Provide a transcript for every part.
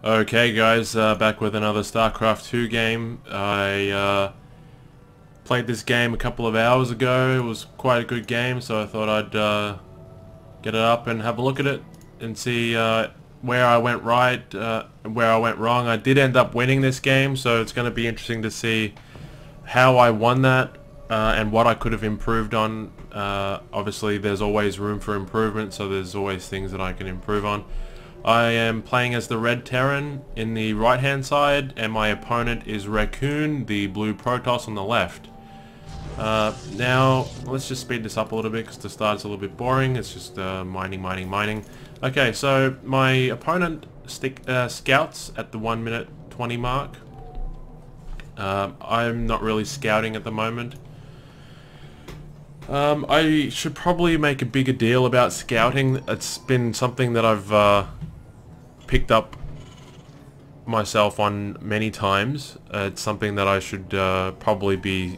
Okay guys, back with another StarCraft 2 game. I played this game a couple of hours ago. It was quite a good game, so I thought I'd get it up and have a look at it and see where I went right and where I went wrong. I did end up winning this game, so it's going to be interesting to see how I won that and what I could have improved on. Obviously there's always room for improvement, so there's always things that I can improve on. I am playing as the Red Terran in the right hand side, and my opponent is Raccoon, the blue Protoss, on the left. Now let's just speed this up a little bit because the start is a little bit boring. It's just mining. Okay, so my opponent scouts at the 1 minute 20 mark. I'm not really scouting at the moment. I should probably make a bigger deal about scouting. It's been something that I've picked up myself on many times. It's something that I should probably be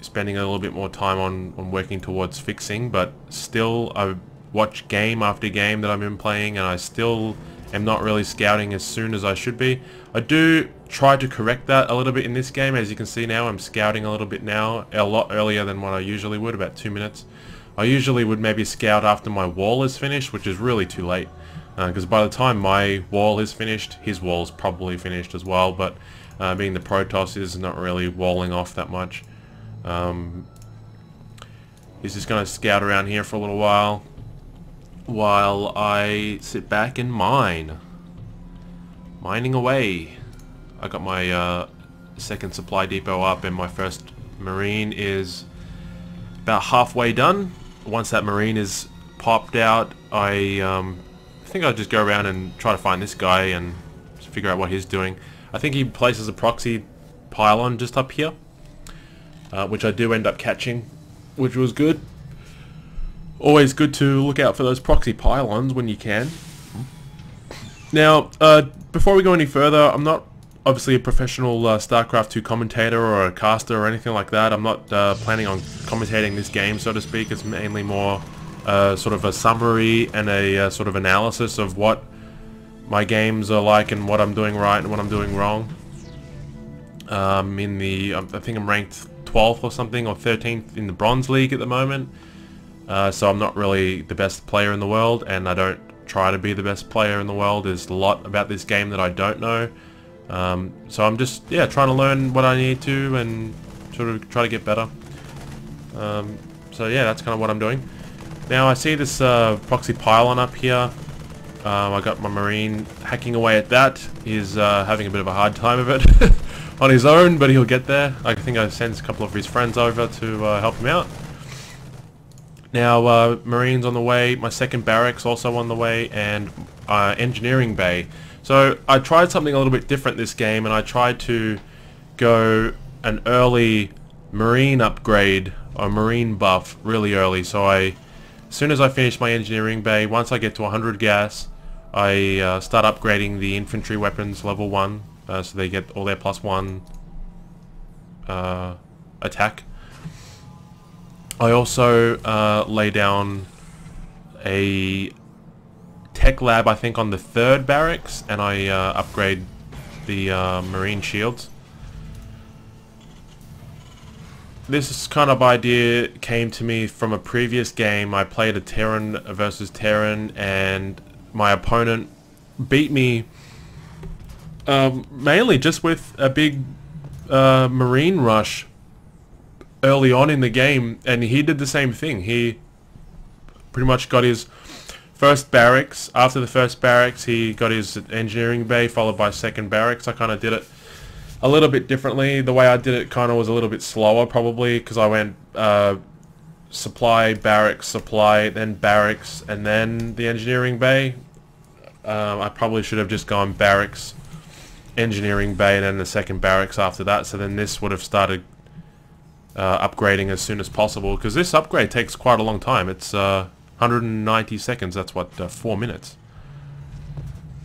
spending a little bit more time on working towards fixing, but still I watch game after game that I've been playing and I still am not really scouting as soon as I should be. I do try to correct that a little bit in this game. As you can see now, I'm scouting a little bit now, a lot earlier than what I usually would, about 2 minutes. I usually would maybe scout after my wall is finished, which is really too late. Because by the time my wall is finished, his wall is probably finished as well, but being the Protoss is not really walling off that much. He's just going to scout around here for a little while I sit back and mine. Mining away. I got my second supply depot up and my first Marine is about halfway done. Once that Marine is popped out, I think I'll just go around and try to find this guy and figure out what he's doing. I think he places a proxy pylon just up here, which I do end up catching, which was good. Always good to look out for those proxy pylons when you can. Now, before we go any further, I'm not obviously a professional StarCraft 2 commentator or a caster or anything like that. I'm not planning on commentating this game, so to speak. It's mainly more sort of a summary and a sort of analysis of what my games are like and what I'm doing right and what I'm doing wrong. I think I'm ranked 12th or something, or 13th in the Bronze League at the moment. So I'm not really the best player in the world, and I don't try to be the best player in the world. There's a lot about this game that I don't know. So I'm just, yeah, trying to learn what I need to and sort of try to get better. So yeah, that's kind of what I'm doing. Now I see this proxy pylon up here. I got my Marine hacking away at that. He's having a bit of a hard time of it on his own, but he'll get there. I think I sent a couple of his friends over to help him out. Now Marine's on the way, my second barracks also on the way, and engineering bay. So I tried something a little bit different this game, and I tried to go an early Marine upgrade or Marine buff really early. So as soon as I finish my engineering bay, once I get to 100 gas, I start upgrading the infantry weapons level 1, so they get all their +1 attack. I also lay down a tech lab, I think, on the 3rd barracks, and I upgrade the Marine shields. This kind of idea came to me from a previous game. I played a Terran versus Terran, and my opponent beat me mainly just with a big Marine rush early on in the game, and he did the same thing. He pretty much got his first barracks. After the first barracks, he got his engineering bay, followed by second barracks. I kind of did it a little bit differently. The way I did it kind of was a little bit slower, probably, because I went supply, barracks, supply, then barracks, and then the engineering bay. I probably should have just gone barracks, engineering bay, and then the second barracks after that, so then this would have started upgrading as soon as possible, because this upgrade takes quite a long time. It's 190 seconds, that's what, 4 minutes.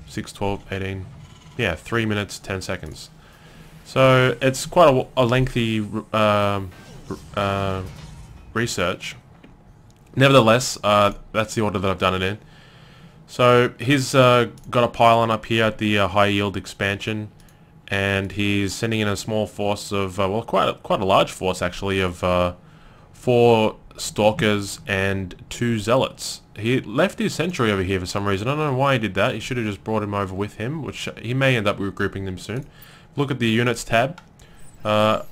6, 12, 18, yeah, 3 minutes, 10 seconds. So it's quite a lengthy research. Nevertheless, that's the order that I've done it in. So he's got a pylon up here at the high yield expansion, and he's sending in a small force of well, quite a large force actually of 4 stalkers and 2 zealots. He left his sentry over here for some reason. I don't know why he did that. He should have just brought him over with him, which he may end up regrouping them soon. Look at the units tab.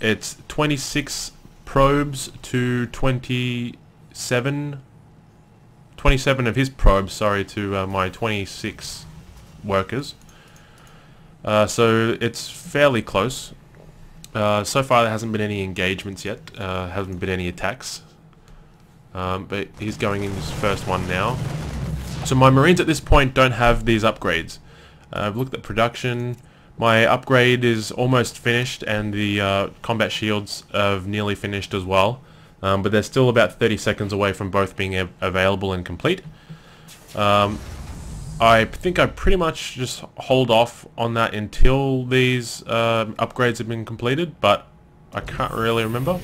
It's 26 probes to 27 of his probes, sorry, to my 26 workers. So it's fairly close. So far there hasn't been any engagements yet, hasn't been any attacks. But he's going in his first one now. So my Marines at this point don't have these upgrades. I've looked at production. My upgrade is almost finished, and the combat shields have nearly finished as well. But they're still about 30 seconds away from both being available and complete. I think I pretty much just hold off on that until these upgrades have been completed, but I can't really remember.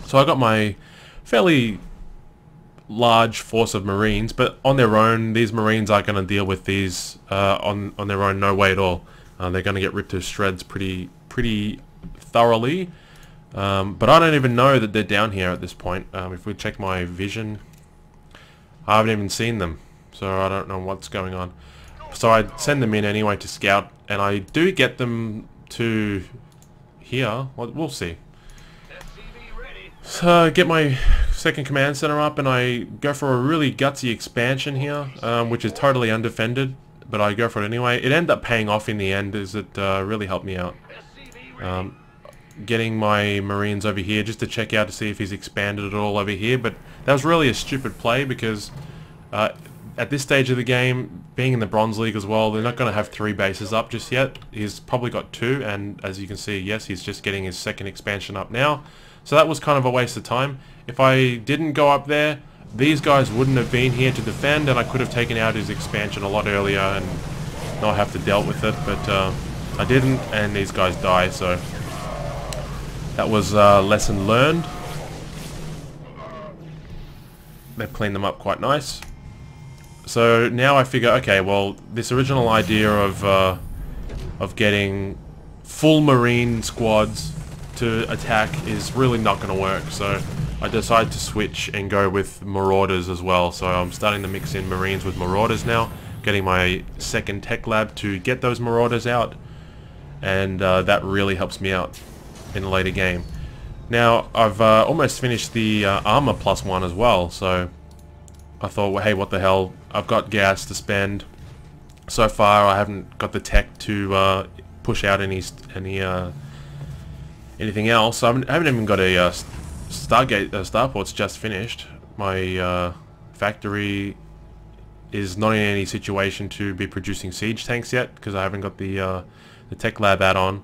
So I got my fairly large force of Marines, but on their own, these Marines aren't going to deal with these on their own, no way at all. They're going to get ripped to shreds pretty thoroughly. But I don't even know that they're down here at this point. If we check my vision, I haven't even seen them, so I don't know what's going on. So I send them in anyway to scout, and I do get them to here. We'll see. So I get my second command center up, and I go for a really gutsy expansion here, which is totally undefended, but I go for it anyway. It ended up paying off in the end, as it really helped me out. Getting my Marines over here just to check out to see if he's expanded at all over here, but that was really a stupid play because at this stage of the game, being in the Bronze League as well, they're not going to have 3 bases up just yet. He's probably got 2, and as you can see, yes, he's just getting his second expansion up now. So that was kind of a waste of time. If I didn't go up there, these guys wouldn't have been here to defend, and I could have taken out his expansion a lot earlier and not have to deal with it, but I didn't, and these guys die, so that was a lesson learned. They've cleaned them up quite nice. So now I figure, okay, well, this original idea of getting full Marine squads to attack is really not going to work. So I decided to switch and go with Marauders as well. So I'm starting to mix in Marines with Marauders now, getting my second tech lab to get those Marauders out, and that really helps me out in a later game. Now I've almost finished the armor +1 as well, so I thought, well, hey, what the hell, I've got gas to spend. So far I haven't got the tech to push out anything else. I haven't even got a starport's just finished. My factory is not in any situation to be producing siege tanks yet because I haven't got the tech lab add-on.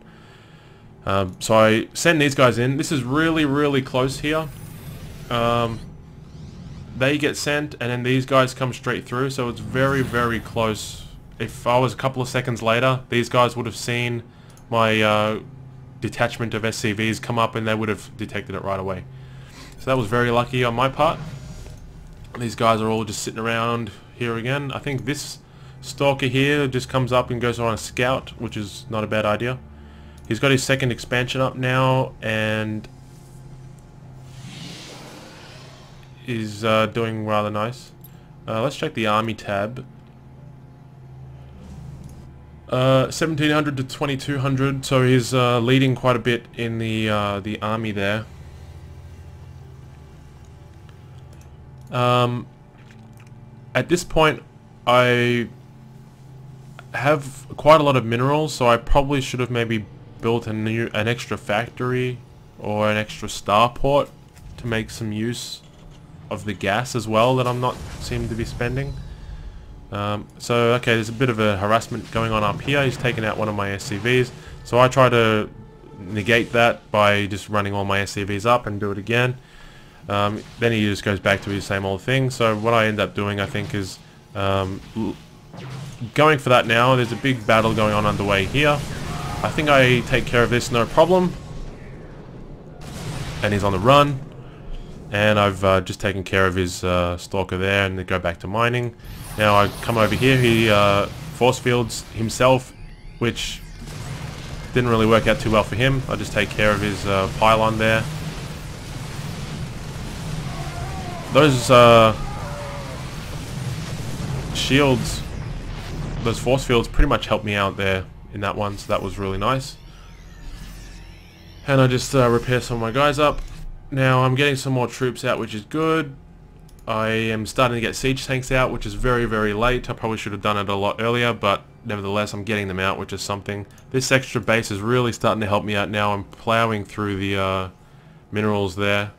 So I send these guys in. This is really close here. They get sent, and then these guys come straight through, so it's very close. If I was a couple of seconds later, these guys would have seen my detachment of SCVs come up, and they would have detected it right away. So that was very lucky on my part. These guys are all just sitting around here again. I think this stalker here just comes up and goes on a scout, which is not a bad idea. He's got his second expansion up now, and is doing rather nice. Let's check the army tab. 1700 to 2200, so he's leading quite a bit in the army there. At this point, I have quite a lot of minerals, so I probably should have maybe built an extra factory or an extra starport to make some use of the gas as well that I'm not seeming to be spending. So okay, there's a bit of a harassment going on up here. He's taken out one of my SCVs, so I try to negate that by just running all my SCVs up and do it again. Then he just goes back to his same old thing. So what I end up doing, I think, is going for that now. There's a big battle going on underway here. I think I take care of this no problem, and he's on the run. And I've just taken care of his stalker there, and they go back to mining. Now I come over here, he force fields himself, which didn't really work out too well for him. I just take care of his pylon there. Those shields, those force fields pretty much helped me out there in that one, so that was really nice. And I just repair some of my guys up. Now I'm getting some more troops out, which is good. I am starting to get siege tanks out, which is very, very late. I probably should have done it a lot earlier, but nevertheless I'm getting them out, which is something. This extra base is really starting to help me out now. I'm plowing through the minerals there.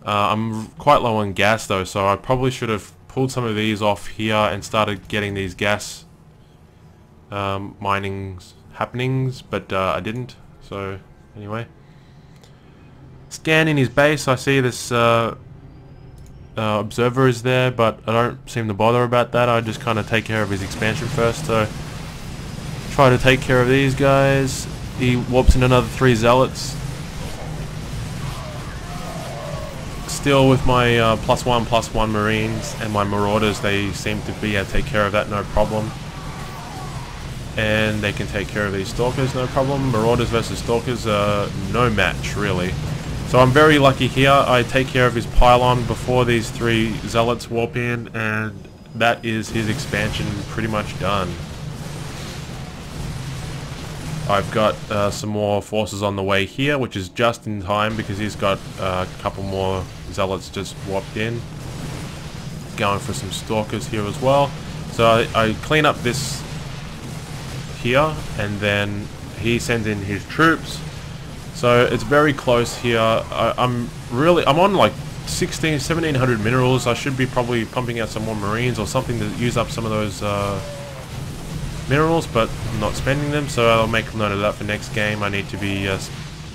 I'm quite low on gas though, so I probably should have pulled some of these off here and started getting these gas mining happenings, but I didn't. So anyway, scanning his base, I see this observer is there, but I don't seem to bother about that. I just kind of take care of his expansion first. So try to take care of these guys. He warps in another 3 zealots. Still with my +1/+1 marines and my marauders, they seem to be able to take care of that no problem. And they can take care of these stalkers no problem. Marauders versus stalkers, no match really. So I'm very lucky here. I take care of his pylon before these 3 zealots warp in, and that is his expansion pretty much done. I've got some more forces on the way here, which is just in time because he's got a couple more zealots just warped in. Going for some stalkers here as well. So I clean up this here, and then he sends in his troops. So it's very close here. I'm on like 1700 minerals. I should be probably pumping out some more marines or something to use up some of those minerals, but I'm not spending them, so I'll make a note of that for next game. I need to be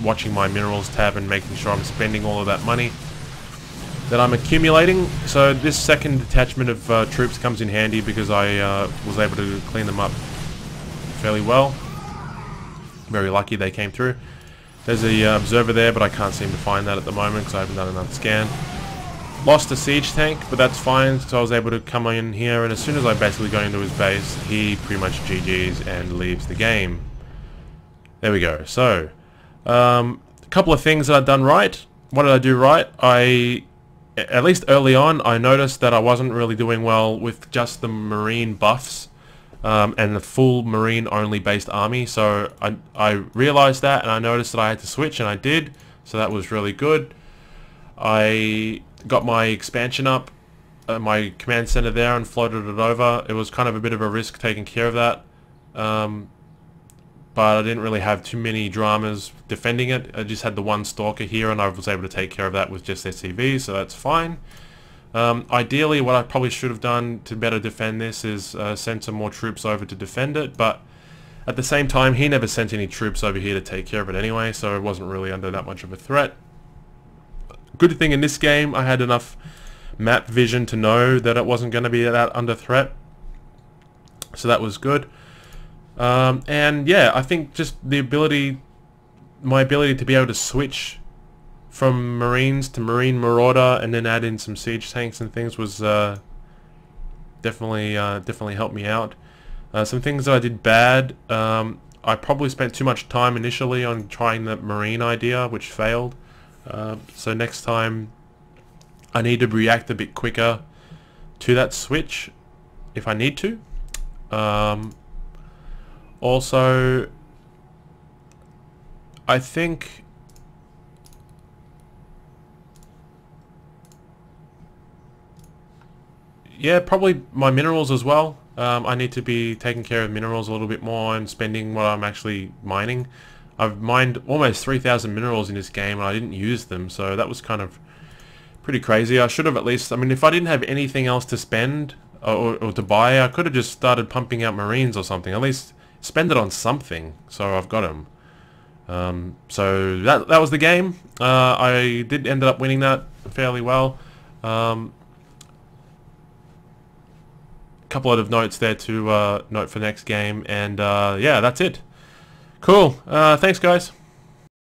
watching my minerals tab and making sure I'm spending all of that money that I'm accumulating. So this second detachment of troops comes in handy because I was able to clean them up fairly well. Very lucky they came through. There's a observer there, but I can't seem to find that at the moment because I haven't done another scan. Lost a siege tank, but that's fine, so I was able to come in here, and as soon as I basically go into his base, he pretty much GG's and leaves the game. There we go. So, a couple of things that I've done right. What did I do right? At least early on, I noticed that I wasn't really doing well with just the marine buffs and the full marine only based army, so I realized that, and I noticed that I had to switch, and I did, so that was really good. I got my expansion up, my command center there, and floated it over. It was kind of a bit of a risk taking care of that, but I didn't really have too many dramas defending it. I just had the 1 stalker here, and I was able to take care of that with just SCV, so that's fine. Ideally, what I probably should have done to better defend this is send some more troops over to defend it, but at the same time, he never sent any troops over here to take care of it anyway, so it wasn't really under that much of a threat. Good thing in this game, I had enough map vision to know that it wasn't going to be that under threat, so that was good. And yeah, I think just my ability to be able to switch from marines to marine marauder and then add in some siege tanks and things was definitely helped me out. Some things that I did bad, I probably spent too much time initially on trying the marine idea, which failed. So next time I need to react a bit quicker to that switch if I need to. Also, I think yeah, probably my minerals as well. I need to be taking care of minerals a little bit more and spending what I'm actually mining. I've mined almost 3,000 minerals in this game and I didn't use them, so that was kind of pretty crazy. I should have at least, I mean, if I didn't have anything else to spend or to buy, I could have just started pumping out marines or something. At least spend it on something, so I've got them. So that was the game. I did end up winning that fairly well. Couple of notes there to note for next game, and yeah, that's it. Cool. Thanks, guys.